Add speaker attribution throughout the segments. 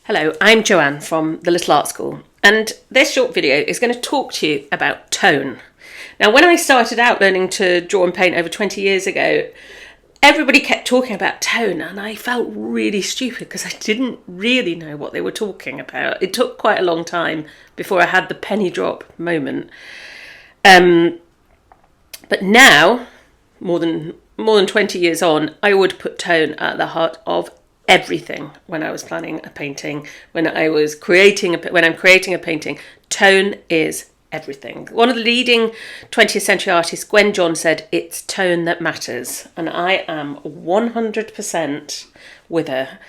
Speaker 1: Hello, I'm Joanne from the Little Art School, and this short video is going to talk to you about tone. Now, when I started out learning to draw and paint over 20 years ago, everybody kept talking about tone, and I felt really stupid because I didn't really know what they were talking about. It took quite a long time before I had the penny drop moment. But now, more than 20 years on, I would put tone at the heart of everything when I was planning a painting, when I'm creating a painting. Tone is everything. One of the leading 20th century artists, Gwen John, said it's tone that matters, and I am 100% with her.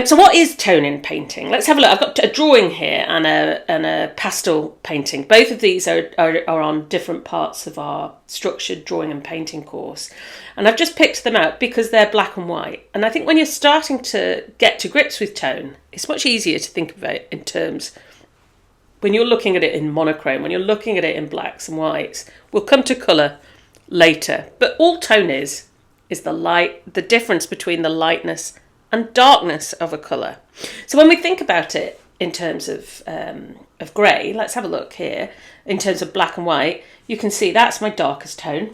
Speaker 1: So what is tone in painting? Let's have a look. I've got a drawing here and a pastel painting. Both of these are on different parts of our structured drawing and painting course. And I've just picked them out because they're black and white. And I think when you're starting to get to grips with tone, it's much easier to think of it in terms, when you're looking at it in monochrome, when you're looking at it in blacks and whites. We'll come to colour later. But all tone is the difference between the lightness and darkness of a colour. So when we think about it in terms of grey, let's have a look here. In terms of black and white, you can see that's my darkest tone.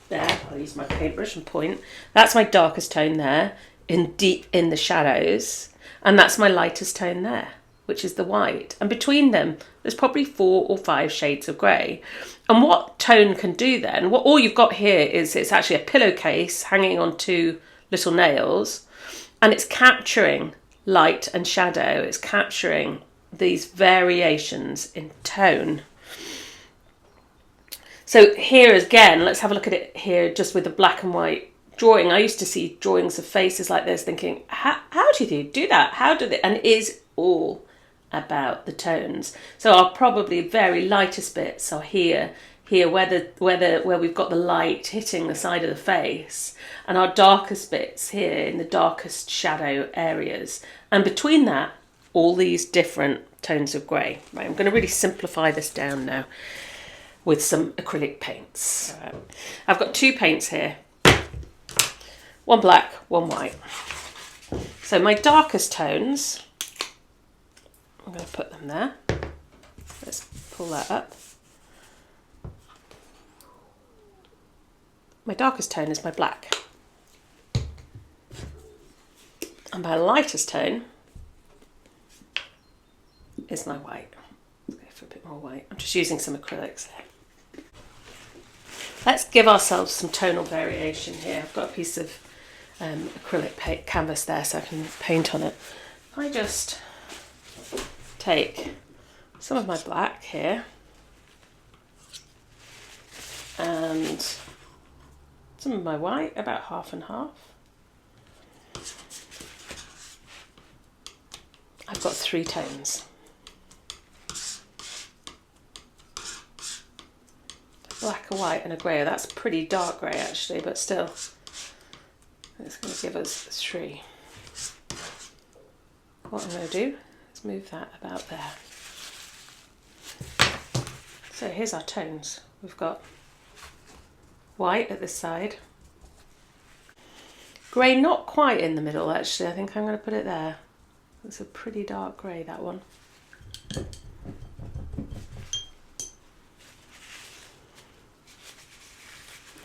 Speaker 1: There, I'll use my paintbrush and point. That's my darkest tone there, deep in the shadows. And that's my lightest tone there, which is the white. And between them, there's probably 4 or 5 shades of grey. And what tone can do then, all you've got here is it's actually a pillowcase hanging on 2 little nails. And it's capturing light and shadow. It's capturing these variations in tone. So here again, let's have a look at it here just with the black and white drawing. I used to see drawings of faces like this thinking, how do you do that? How do they? And it is all about the tones. So our probably very lightest bits are here where we've got the light hitting the side of the face, and our darkest bits here in the darkest shadow areas. And between that, all these different tones of grey. Right, I'm going to really simplify this down now with some acrylic paints. I've got 2 paints here, one black, one white. So my darkest tones, I'm going to put them there. Let's pull that up. My darkest tone is my black. And my lightest tone is my white. Let's go for a bit more white. I'm just using some acrylics there. Let's give ourselves some tonal variation here. I've got a piece of acrylic canvas there so I can paint on it. I just take some of my black here and some of my white, about half and half. I've got 3 tones. Black, a white and a grey. That's pretty dark grey actually, but still. It's going to give us 3. What I'm going to do is move that about there. So here's our tones. We've got white at this side. Grey not quite in the middle actually. I think I'm going to put it there. It's a pretty dark grey, that one.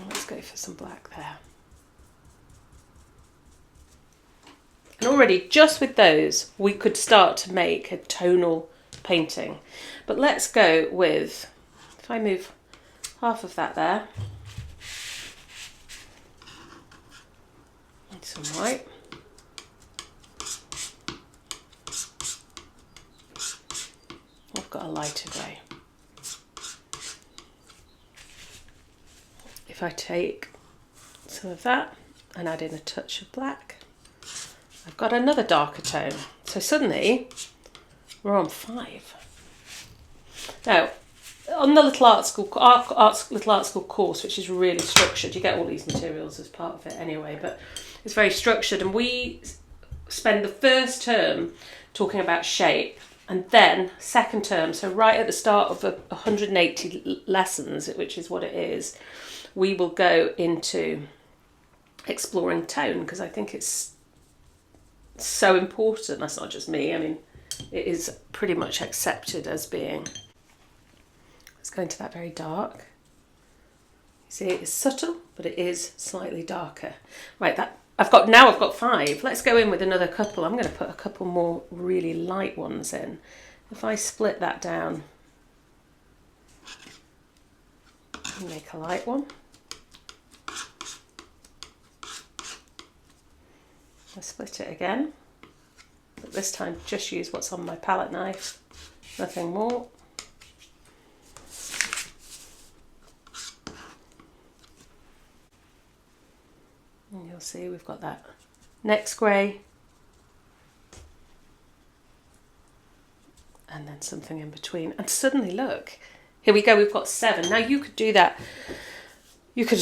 Speaker 1: Let's go for some black there. And already just with those we could start to make a tonal painting. But let's go with, if I move half of that there, and some white. I've got a lighter grey. If I take some of that and add in a touch of black, I've got another darker tone. So suddenly we're on 5. Now, on the Little Art School course, which is really structured, you get all these materials as part of it anyway, but it's very structured, and we spend the first term talking about shape, and then second term, so right at the start of 180 lessons, which is what it is, we will go into exploring tone, because I think it's so important. That's not just me. I mean, it is pretty much accepted as being. Let's go into that very dark. See, it's subtle, but it is slightly darker. Right, that I've got 5. Let's go in with another couple. I'm going to put a couple more really light ones in. If I split that down and make a light one. I split it again, but this time just use what's on my palette knife, nothing more. And you'll see we've got that next grey, and then something in between. And suddenly, look, here we go, we've got 7. Now you could do that, you can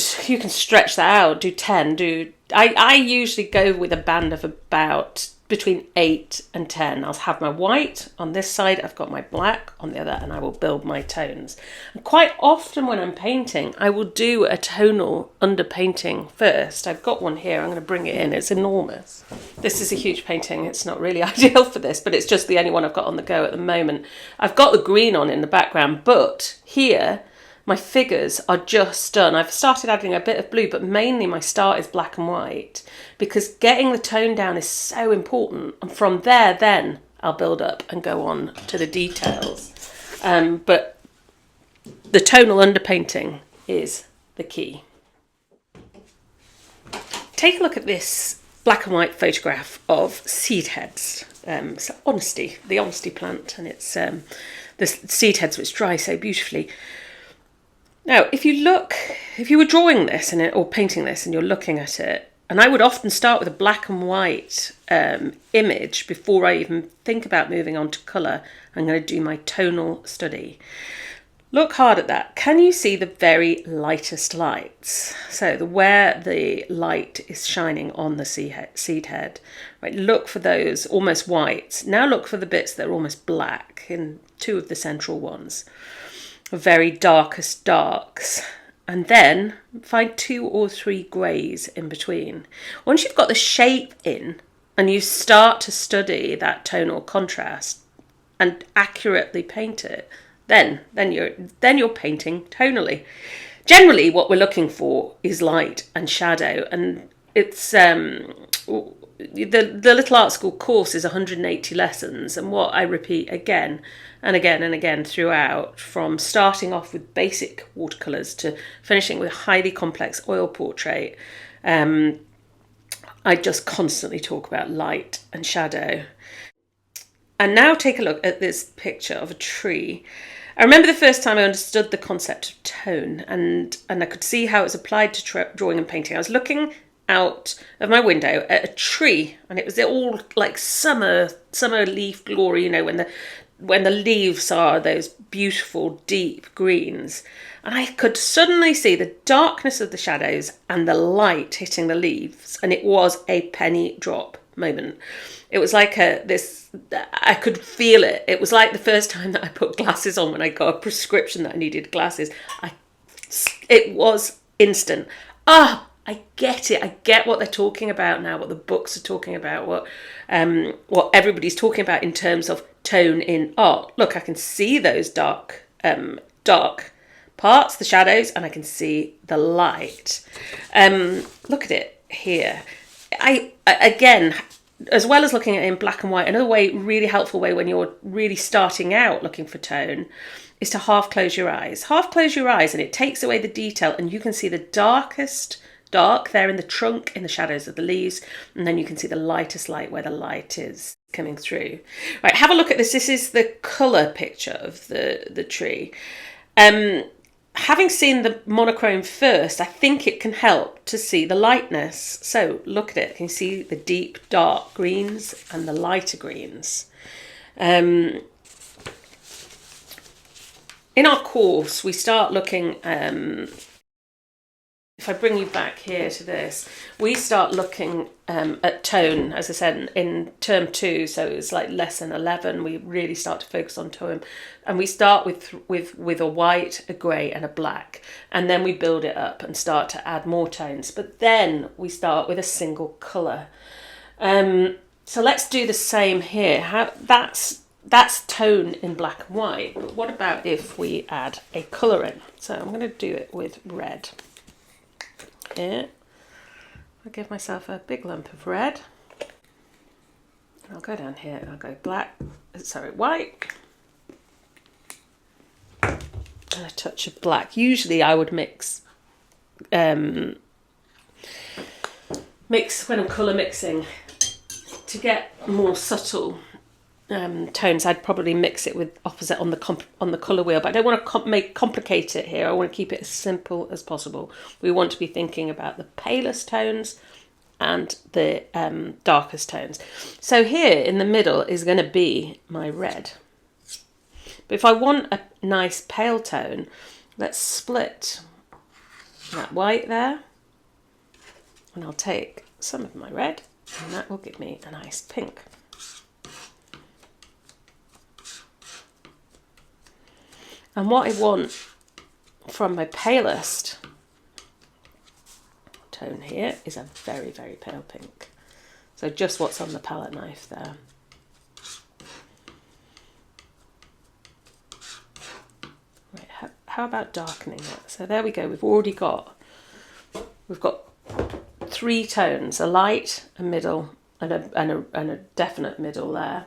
Speaker 1: stretch that out, do 10, I usually go with a band of about between 8 and 10. I'll have my white on this side, I've got my black on the other, and I will build my tones. And quite often when I'm painting, I will do a tonal underpainting first. I've got one here, I'm going to bring it in, it's enormous. This is a huge painting, it's not really ideal for this, but it's just the only one I've got on the go at the moment. I've got the green on in the background, but here, my figures are just done. I've started adding a bit of blue, but mainly my start is black and white because getting the tone down is so important. And from there, then I'll build up and go on to the details. But the tonal underpainting is the key. Take a look at this black and white photograph of seed heads. So honesty, the honesty plant, and it's the seed heads which dry so beautifully. Now, if you were drawing this or painting this and you're looking at it, and I would often start with a black and white image before I even think about moving on to colour. I'm going to do my tonal study. Look hard at that. Can you see the very lightest lights? So where the light is shining on the seed head. Right, look for those almost whites. Now look for the bits that are almost black in 2 of the central ones. Very darkest darks, and then find 2 or 3 greys in between. Once you've got the shape in and you start to study that tonal contrast and accurately paint it, then you're painting tonally. Generally what we're looking for is light and shadow, and it's the Little Art School course is 180 lessons, and what I repeat again and again and again throughout, from starting off with basic watercolours to finishing with highly complex oil portrait, I just constantly talk about light and shadow. And now take a look at this picture of a tree. I remember the first time I understood the concept of tone, and I could see how it was applied to drawing and painting. I was looking out of my window at a tree, and it was all like summer leaf glory, you know, when the leaves are those beautiful deep greens, and I could suddenly see the darkness of the shadows and the light hitting the leaves, and it was a penny drop moment. It was like I could feel it. It was like the first time that I put glasses on when I got a prescription that I needed glasses. It was instant. I get it. I get what they're talking about now, what the books are talking about, what everybody's talking about in terms of tone in art. Look, I can see those dark parts, the shadows, and I can see the light. Look at it here. I again, as well as looking at it in black and white, another really helpful way when you're really starting out looking for tone is to half close your eyes. Half close your eyes, and it takes away the detail, and you can see the darkest dark there in the trunk, in the shadows of the leaves, and then you can see the lightest light where the light is coming through. Right, have a look at this. This is the colour picture of the tree. Having seen the monochrome first, I think it can help to see the lightness. So look at it. Can you see the deep dark greens and the lighter greens? In our course, we start looking, if I bring you back here to this, we start looking at tone, as I said, in term 2, so it's like lesson 11, we really start to focus on tone. And we start with a white, a grey and a black, and then we build it up and start to add more tones. But then we start with a single colour. So let's do the same here. That's that's tone in black and white. But what about if we add a colour in? So I'm going to do it with red. Here, I'll give myself a big lump of red. I'll go down here and I'll go white. And a touch of black. Usually I would mix when I'm colour mixing to get more subtle tones. I'd probably mix it with opposite on the colour wheel, but I don't want to complicate it here. I want to keep it as simple as possible. We want to be thinking about the palest tones and the darkest tones. So here in the middle is going to be my red. But if I want a nice pale tone, let's split that white there, and I'll take some of my red, and that will give me a nice pink. And what I want from my palest tone here is a very, very pale pink. So just what's on the palette knife there. Right, how about darkening that? So there we go. We've got 3 tones: a light, a middle, and a definite middle there.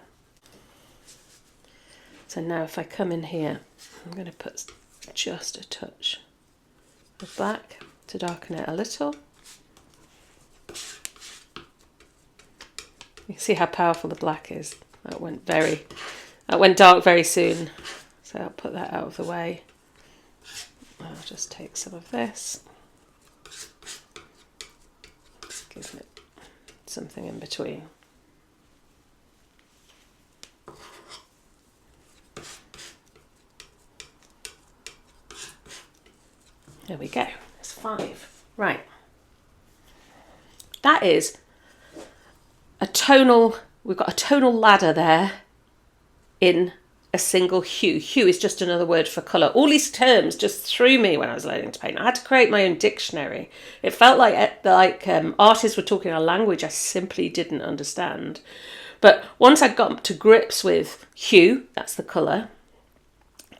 Speaker 1: So now if I come in here, I'm going to put just a touch of black to darken it a little. You can see how powerful the black is. That went dark very soon. So I'll put that out of the way. I'll just take some of this. Just give it something in between. There we go. That's 5. Right. That is a tonal. We've got a tonal ladder there in a single hue. Hue is just another word for colour. All these terms just threw me when I was learning to paint. I had to create my own dictionary. It felt like artists were talking a language I simply didn't understand. But once I'd got to grips with hue, that's the colour.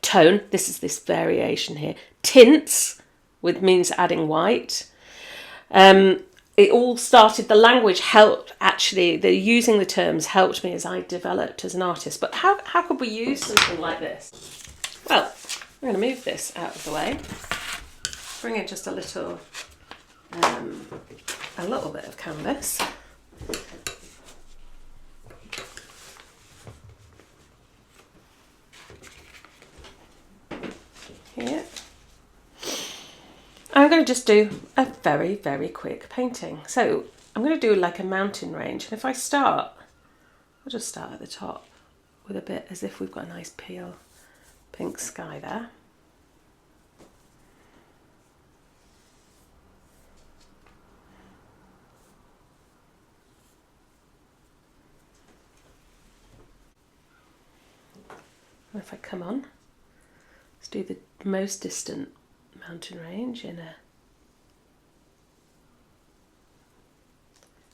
Speaker 1: Tone, this is this variation here. Tints, which means adding white. It all started, the language helped actually, using the terms helped me as I developed as an artist. But how could we use something like this? Well, I'm going to move this out of the way. Bring in just a little bit of canvas. Here. I'm going to just do a very, very quick painting. So I'm going to do like a mountain range. And if I start, I'll just start at the top with a bit as if we've got a nice pale pink sky there. And if I come on, let's do the most distant mountain range in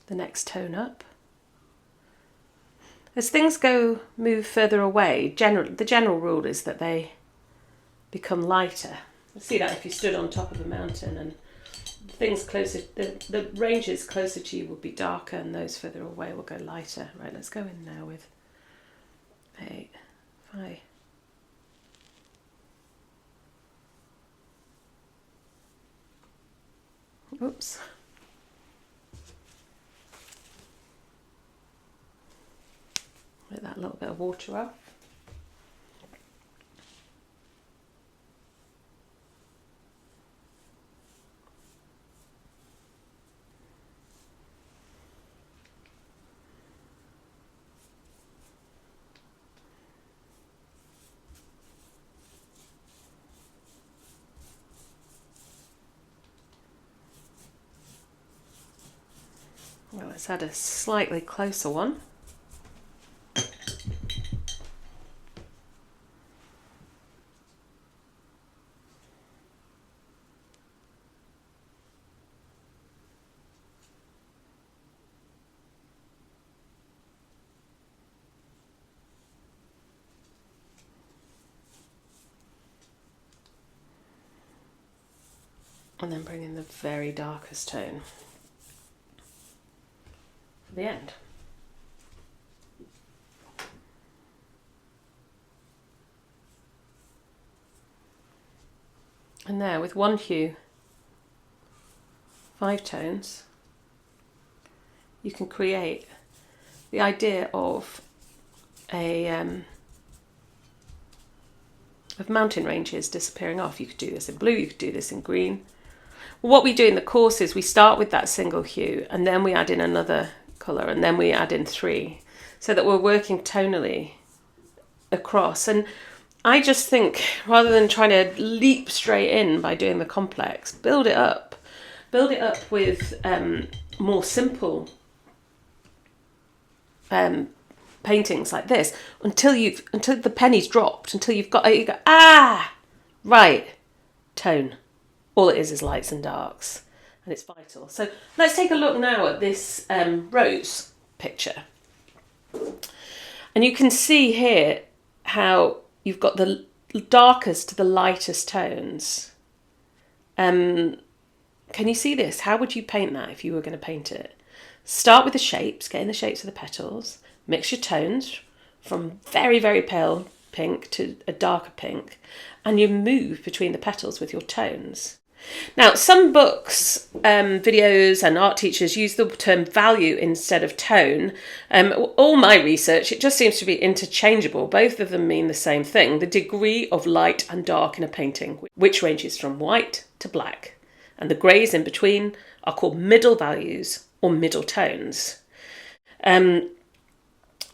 Speaker 1: the next tone up. As things move further away, the general rule is that they become lighter. You see that if you stood on top of a mountain, and things closer, the ranges closer to you will be darker, and those further away will go lighter. Right, let's go in now with 8, 5. Oops. Let that little bit of water off. Well, let's add a slightly closer one. And then bring in the very darkest tone for the end. And there, with one hue, 5 tones, you can create the idea of of mountain ranges disappearing off. You could do this in blue, you could do this in green. What we do in the course is we start with that single hue and then we add in another colour and then we add in 3 so that we're working tonally across. And I just think rather than trying to leap straight in by doing the complex, build it up with more simple paintings like this until the penny's dropped, until you go, right, tone. All it is lights and darks, and it's vital. So let's take a look now at this rose picture. And you can see here how you've got the darkest to the lightest tones. Can you see this? How would you paint that if you were going to paint it? Start with the shapes, getting the shapes of the petals, mix your tones from very, very pale pink to a darker pink, and you move between the petals with your tones. Now, some books, videos and art teachers use the term value instead of tone. All my research, it just seems to be interchangeable. Both of them mean the same thing, the degree of light and dark in a painting, which ranges from white to black. And the greys in between are called middle values or middle tones.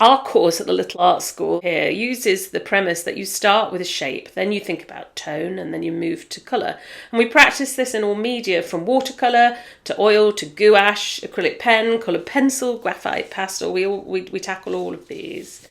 Speaker 1: Our course at the Little Art School here uses the premise that you start with a shape, then you think about tone, and then you move to colour. And we practice this in all media, from watercolour to oil to gouache, acrylic pen, coloured pencil, graphite, pastel. We tackle all of these.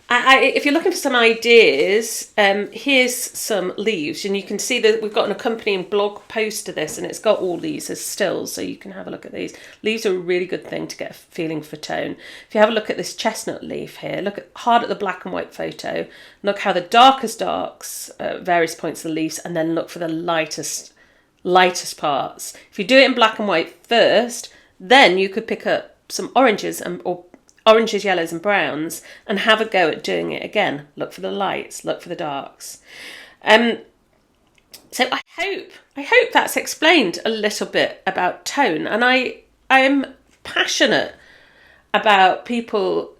Speaker 1: If you're looking for some ideas, here's some leaves, and you can see that we've got an accompanying blog post to this, and it's got all these as stills, so you can have a look at these. Leaves are a really good thing to get a feeling for tone. If you have a look at this chestnut leaf here, look hard at the black and white photo, look how the darkest darks at various points of the leaves, and then look for the lightest parts. If you do it in black and white first, then you could pick up some oranges or oranges, yellows and browns and have a go at doing it again. Look for the lights, look for the darks. So I hope that's explained a little bit about tone, and I am passionate about people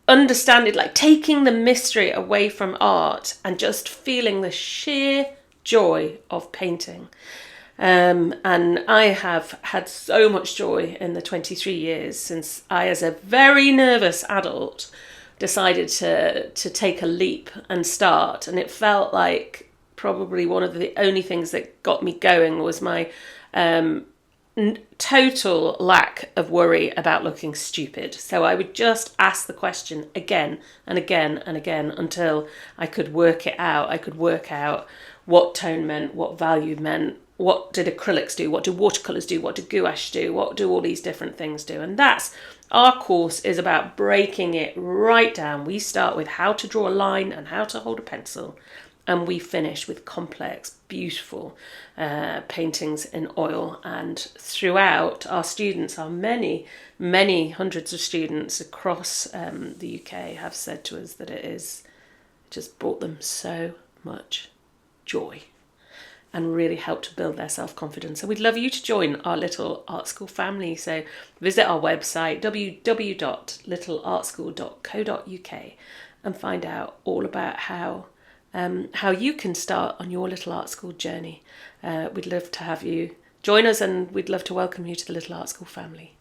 Speaker 1: understanding, like taking the mystery away from art and just feeling the sheer joy of painting. And I have had so much joy in the 23 years since I, as a very nervous adult, decided to take a leap and start. And it felt like probably one of the only things that got me going was my total lack of worry about looking stupid. So I would just ask the question again and again and again until I could work it out. I could work out what tone meant, what value meant. What did acrylics do? What do watercolours do? What do gouache do? What do all these different things do? And that's, our course is about breaking it right down. We start with how to draw a line and how to hold a pencil. And we finish with complex, beautiful paintings in oil. And throughout, our students, our many, many hundreds of students across the UK have said to us that it just brought them so much joy and really helped to build their self-confidence. And we'd love you to join our Little Art School family. So visit our website, www.littleartschool.co.uk, and find out all about how you can start on your Little Art School journey. We'd love to have you join us, and we'd love to welcome you to the Little Art School family.